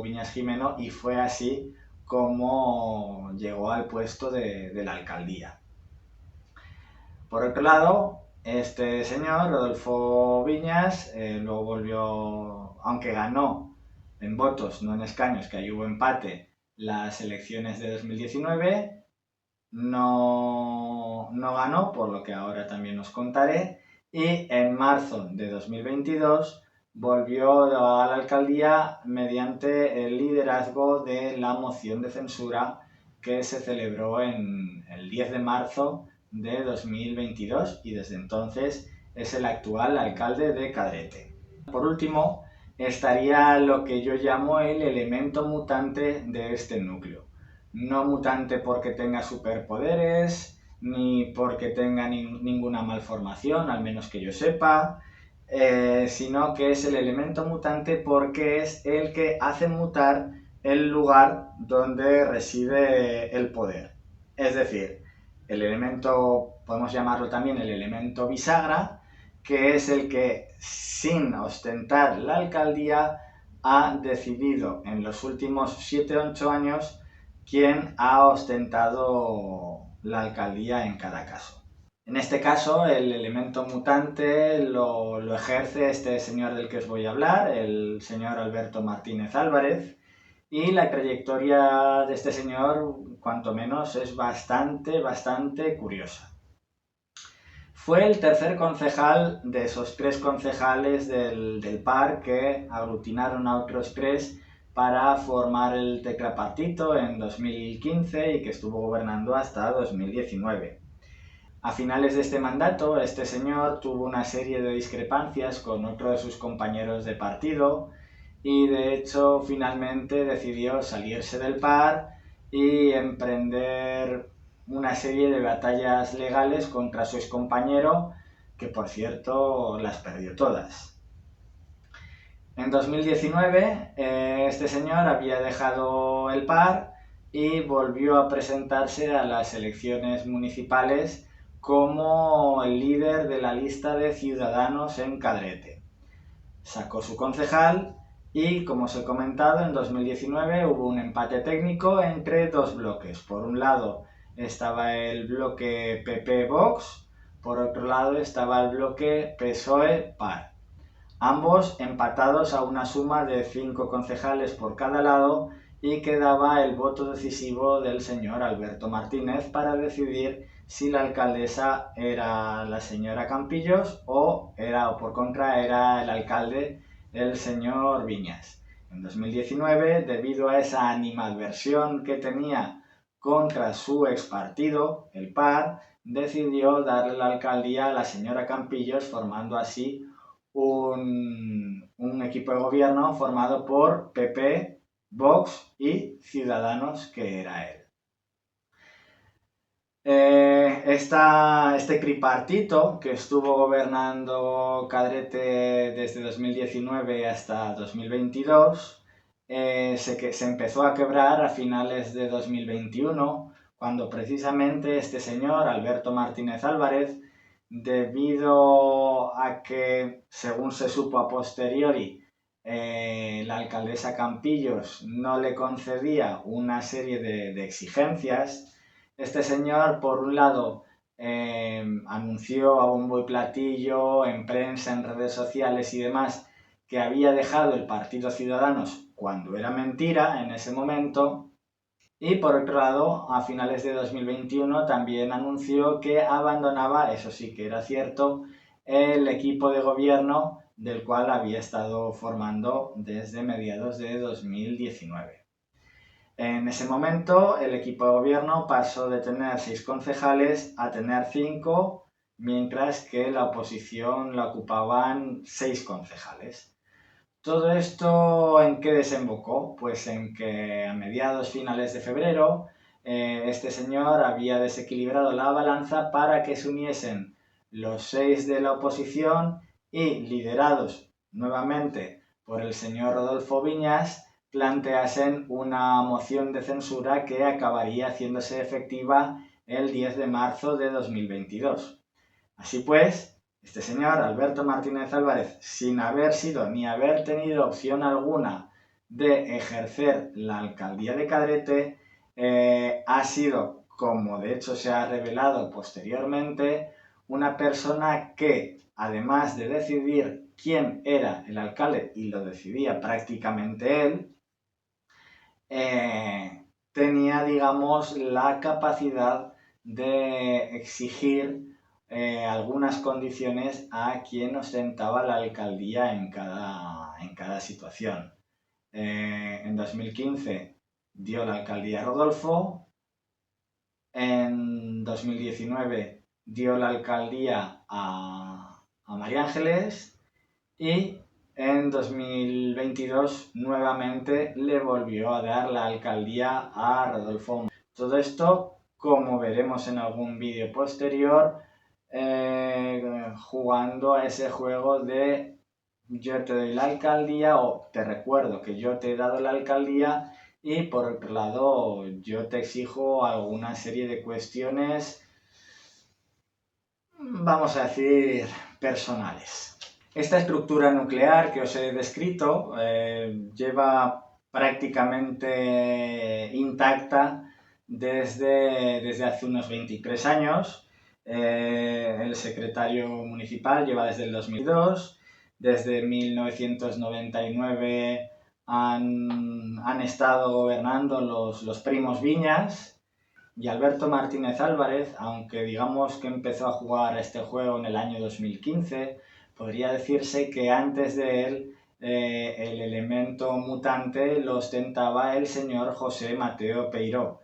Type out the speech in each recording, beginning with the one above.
Viñas Gimeno, y fue así como llegó al puesto de la alcaldía. Por otro lado, este señor, Rodolfo Viñas, luego volvió, aunque ganó en votos, no en escaños, que ahí hubo empate, las elecciones de 2019, no ganó, por lo que ahora también os contaré, y en marzo de 2022 volvió a la alcaldía mediante el liderazgo de la moción de censura que se celebró en el 10 de marzo de 2022, y desde entonces es el actual alcalde de Cadrete. Por último, estaría lo que yo llamo el elemento mutante de este núcleo. No mutante porque tenga superpoderes, ni porque tenga ninguna malformación, al menos que yo sepa, sino que es el elemento mutante porque es el que hace mutar el lugar donde reside el poder. Es decir, el elemento, podemos llamarlo también el elemento bisagra, que es el que, sin ostentar la alcaldía, ha decidido en los últimos 7-8 años quién ha ostentado la alcaldía en cada caso. En este caso, el elemento mutante lo ejerce este señor del que os voy a hablar, el señor Alberto Martínez Álvarez, y la trayectoria de este señor, cuanto menos, es bastante curiosa. Fue el tercer concejal de esos 3 concejales del PAR que aglutinaron a otros 3 para formar el Teclapartito en 2015 y que estuvo gobernando hasta 2019. A finales de este mandato, este señor tuvo una serie de discrepancias con otro de sus compañeros de partido y de hecho finalmente decidió salirse del PAR y emprender una serie de batallas legales contra su excompañero, que por cierto las perdió todas. En 2019 este señor había dejado el PAR y volvió a presentarse a las elecciones municipales como el líder de la lista de Ciudadanos en Cadrete. Sacó su concejal y, como os he comentado, en 2019 hubo un empate técnico entre 2 bloques. Por un lado estaba el bloque PP-Vox, por otro lado estaba el bloque PSOE-PAR. Ambos empatados a una suma de 5 concejales por cada lado, y quedaba el voto decisivo del señor Alberto Martínez para decidir si la alcaldesa era la señora Campillos o por contra era el alcalde, el señor Viñas. En 2019, debido a esa animadversión que tenía contra su expartido, el PAR, decidió darle la alcaldía a la señora Campillos, formando así un equipo de gobierno formado por PP, Vox y Ciudadanos, que era él. Este tripartito que estuvo gobernando Cadrete desde 2019 hasta 2022 se empezó a quebrar a finales de 2021, cuando precisamente este señor, Alberto Martínez Álvarez, debido a que, según se supo a posteriori, la alcaldesa Campillos no le concedía una serie de exigencias, este señor, por un lado, anunció a bombo y platillo, en prensa, en redes sociales y demás, que había dejado el Partido Ciudadanos, cuando era mentira en ese momento. Y por otro lado, a finales de 2021 también anunció que abandonaba, eso sí que era cierto, el equipo de gobierno del cual había estado formando desde mediados de 2019. En ese momento, el equipo de gobierno pasó de tener 6 concejales a tener 5, mientras que la oposición la ocupaban 6 concejales. ¿Todo esto en qué desembocó? Pues en que a mediados finales de febrero este señor había desequilibrado la balanza para que se uniesen los 6 de la oposición y, liderados nuevamente por el señor Rodolfo Viñas, planteasen una moción de censura que acabaría haciéndose efectiva el 10 de marzo de 2022. Así pues, este señor Alberto Martínez Álvarez, sin haber sido ni haber tenido opción alguna de ejercer la alcaldía de Cadrete ha sido, como de hecho se ha revelado posteriormente, una persona que, además de decidir quién era el alcalde, y lo decidía prácticamente él, tenía, digamos, la capacidad de exigir algunas condiciones a quien ostentaba la alcaldía en cada situación. En 2015 dio la alcaldía a Rodolfo, en 2019 dio la alcaldía a María Ángeles y en 2022 nuevamente le volvió a dar la alcaldía a Rodolfo. Todo esto, como veremos en algún vídeo posterior, jugando a ese juego de yo te doy la alcaldía o te recuerdo que yo te he dado la alcaldía y por otro lado yo te exijo alguna serie de cuestiones, vamos a decir, personales. Esta estructura nuclear que os he descrito lleva prácticamente intacta desde hace unos 23 años. El secretario municipal lleva desde el 2002, desde 1999 han estado gobernando los primos Viñas, y Alberto Martínez Álvarez, aunque digamos que empezó a jugar a este juego en el año 2015, podría decirse que antes de él el elemento mutante lo ostentaba el señor José Mateo Peiró,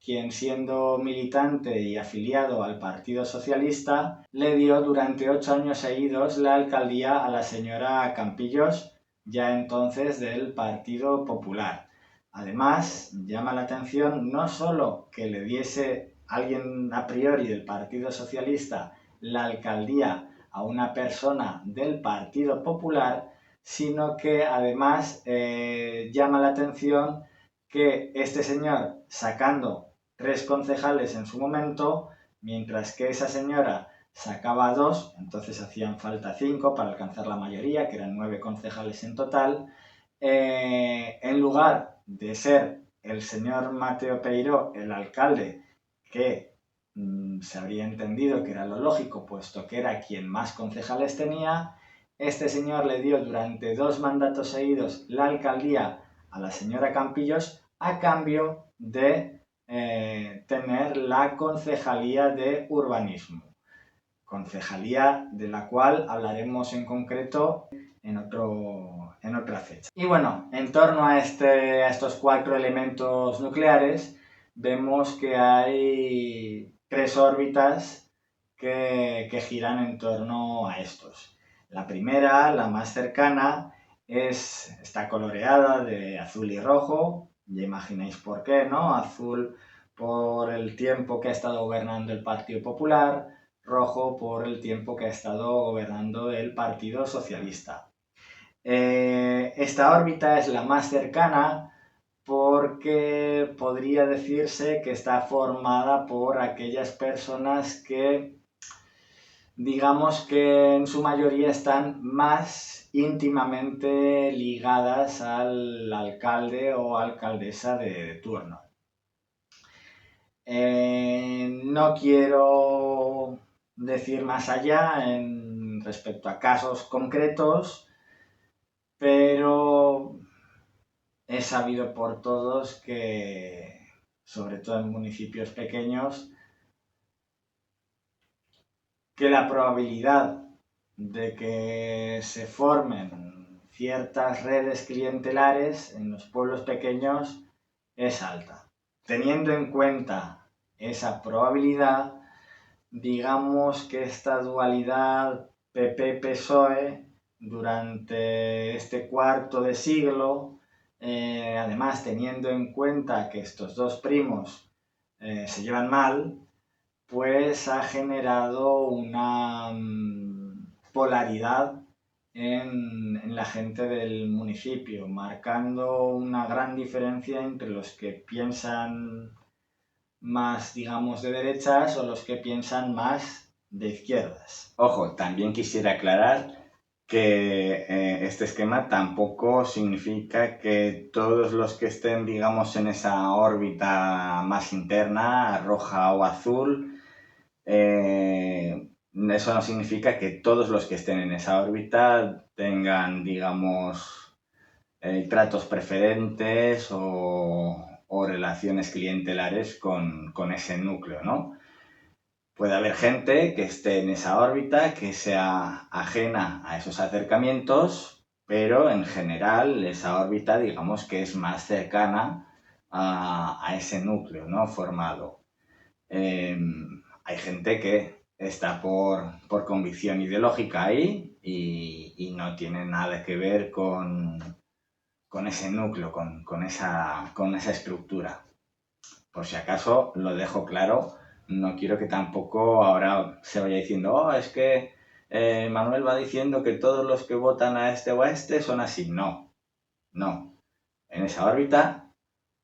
quien siendo militante y afiliado al Partido Socialista, le dio durante 8 años seguidos la alcaldía a la señora Campillos, ya entonces del Partido Popular. Además, llama la atención no solo que le diese alguien a priori del Partido Socialista la alcaldía a una persona del Partido Popular, sino que además llama la atención que este señor, sacando 3 concejales en su momento, mientras que esa señora sacaba 2, entonces hacían falta 5 para alcanzar la mayoría, que eran 9 concejales en total, en lugar de ser el señor Mateo Peiró el alcalde, que se habría entendido que era lo lógico, puesto que era quien más concejales tenía, este señor le dio durante 2 mandatos seguidos la alcaldía a la señora Campillos a cambio de tener la concejalía de urbanismo. Concejalía de la cual hablaremos en concreto en otra fecha. Y bueno, en torno a estos 4 elementos nucleares, vemos que hay 3 órbitas que giran en torno a estos. La primera, la más cercana, está coloreada de azul y rojo, ya imagináis por qué, ¿no? Azul por el tiempo que ha estado gobernando el Partido Popular, rojo por el tiempo que ha estado gobernando el Partido Socialista. Esta órbita es la más cercana porque podría decirse que está formada por aquellas personas que, digamos que en su mayoría están más íntimamente ligadas al alcalde o alcaldesa de turno. No quiero decir más allá en respecto a casos concretos, pero es sabido por todos que, sobre todo en municipios pequeños, que la probabilidad de que se formen ciertas redes clientelares en los pueblos pequeños es alta. Teniendo en cuenta esa probabilidad, digamos que esta dualidad PP-PSOE durante este cuarto de siglo, además teniendo en cuenta que estos dos primos se llevan mal, pues ha generado una polaridad en la gente del municipio, marcando una gran diferencia entre los que piensan más, digamos, de derechas o los que piensan más de izquierdas. Ojo, también quisiera aclarar que este esquema tampoco significa que todos los que estén, digamos, en esa órbita más interna, roja o azul, eso no significa que todos los que estén en esa órbita tengan, digamos, tratos preferentes o relaciones clientelares con ese núcleo, ¿no? Puede haber gente que esté en esa órbita, que sea ajena a esos acercamientos, pero en general esa órbita, digamos que es más cercana a ese núcleo, ¿no? Formado. Hay gente que está por convicción ideológica ahí y no tiene nada que ver con ese núcleo, con esa estructura. Por si acaso lo dejo claro, no quiero que tampoco ahora se vaya diciendo, oh, es que Manuel va diciendo que todos los que votan a este o a este son así. No, no. En esa órbita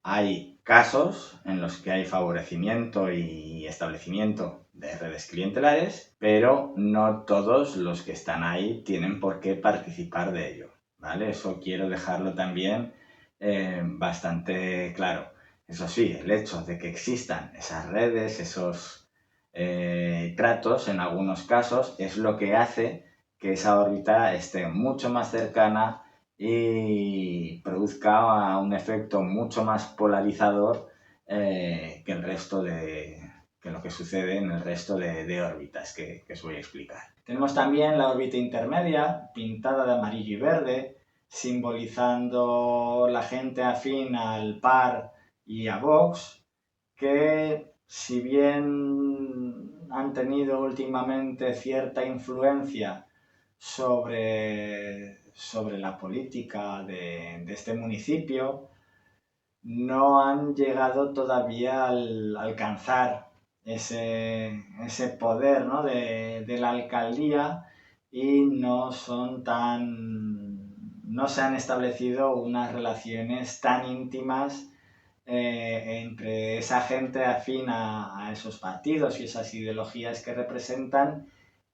hay casos en los que hay favorecimiento y establecimiento de redes clientelares, pero no todos los que están ahí tienen por qué participar de ello, ¿vale? Eso quiero dejarlo también bastante claro. Eso sí, el hecho de que existan esas redes, esos tratos, en algunos casos, es lo que hace que esa órbita esté mucho más cercana y produzca un efecto mucho más polarizador que el resto que lo que sucede en el resto de órbitas que os voy a explicar. Tenemos también la órbita intermedia, pintada de amarillo y verde, simbolizando la gente afín al PAR y a Vox, que si bien han tenido últimamente cierta influencia sobre la política de este municipio, no han llegado todavía al alcanzar ese poder, ¿no? de la alcaldía y no se han establecido unas relaciones tan íntimas entre esa gente afín a esos partidos y esas ideologías que representan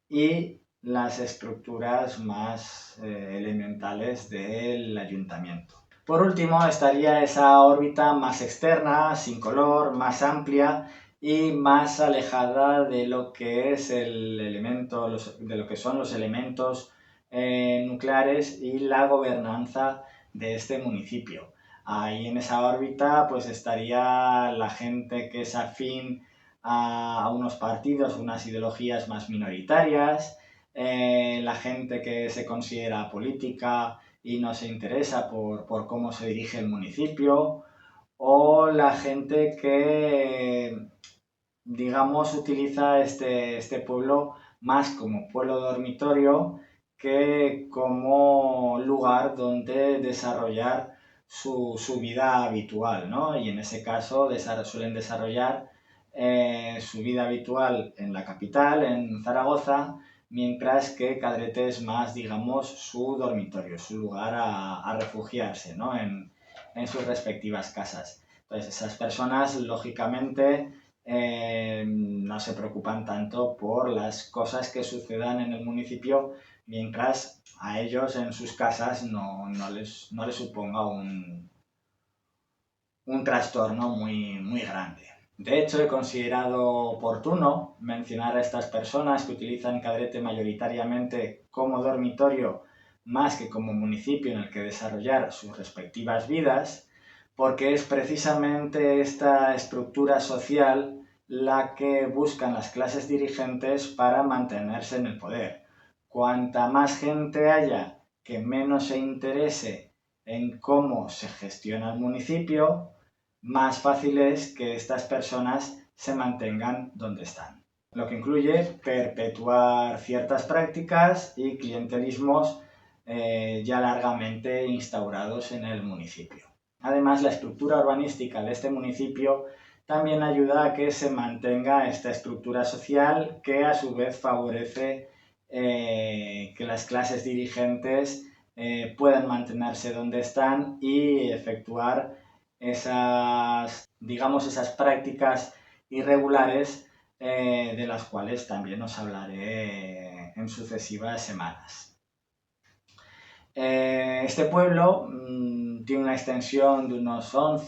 y las estructuras más elementales del ayuntamiento. Por último estaría esa órbita más externa, sin color, más amplia y más alejada de lo que es de lo que son los elementos nucleares y la gobernanza de este municipio. Ahí en esa órbita pues estaría la gente que es afín a unos partidos, unas ideologías más minoritarias, la gente que se considera política y no se interesa por cómo se dirige el municipio, o la gente que, digamos, utiliza este pueblo más como pueblo dormitorio que como lugar donde desarrollar su vida habitual, ¿no? Y en ese caso suelen desarrollar su vida habitual en la capital, en Zaragoza, mientras que Cadrete es más, digamos, su dormitorio, su lugar a refugiarse, ¿no? En sus respectivas casas. Entonces, esas personas, lógicamente, no se preocupan tanto por las cosas que sucedan en el municipio, mientras a ellos en sus casas no les suponga un trastorno muy grande. De hecho, he considerado oportuno mencionar a estas personas que utilizan Cadrete mayoritariamente como dormitorio más que como municipio en el que desarrollar sus respectivas vidas, porque es precisamente esta estructura social la que buscan las clases dirigentes para mantenerse en el poder. Cuanta más gente haya que menos se interese en cómo se gestiona el municipio, más fácil es que estas personas se mantengan donde están. Lo que incluye perpetuar ciertas prácticas y clientelismos ya largamente instaurados en el municipio. Además, la estructura urbanística de este municipio también ayuda a que se mantenga esta estructura social que a su vez favorece que las clases dirigentes puedan mantenerse donde están y efectuar esas prácticas irregulares de las cuales también os hablaré en sucesivas semanas. Este pueblo tiene una extensión de unos 11